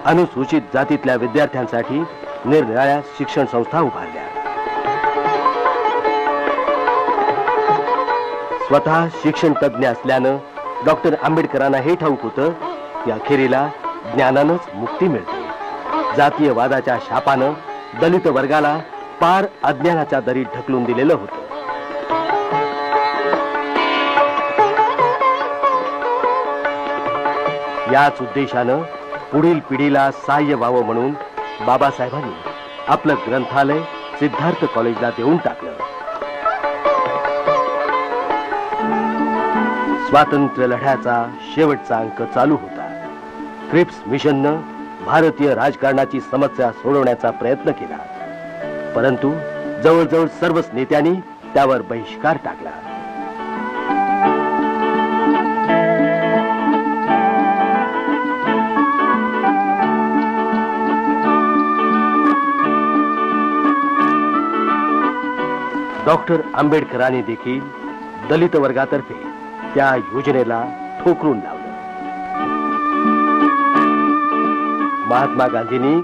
अनुसूचित जातीतल्या विद्यार्थ्यांसाठी निरनिराळ्या शिक्षण संस्था उभारल्या. स्वतः शिक्षण तज्ञ असल्यानं डॉक्टर आंबेडकरांना हे ठाऊक होतं की अखेरीला ज्ञानानंच मुक्ती मिळते. जातीयवादाच्या शापानं दलित वर्गाला पार अज्ञानाच्या दरीत ढकलून दिलेलं होतं. याच उद्देशानं पुढील पिढीला सहाय्य व्हावं म्हणून बाबासाहेबांनी आपलं ग्रंथालय सिद्धार्थ कॉलेजला देऊन टाकलं. स्वातंत्र्य लढ्याचा शेवटचा अंक चालू होता. क्रिप्स मिशननं भारतीय राजकारणाची समस्या सोडवण्याचा प्रयत्न केला, परंतु जवळजवळ सर्वच नेत्यांनी त्यावर बहिष्कार टाकला. डॉक्टर आंबेडकरांनी देखील दलित वर्गातर्फे त्या योजनेला ठोकरून लावलं. महात्मा गांधींनी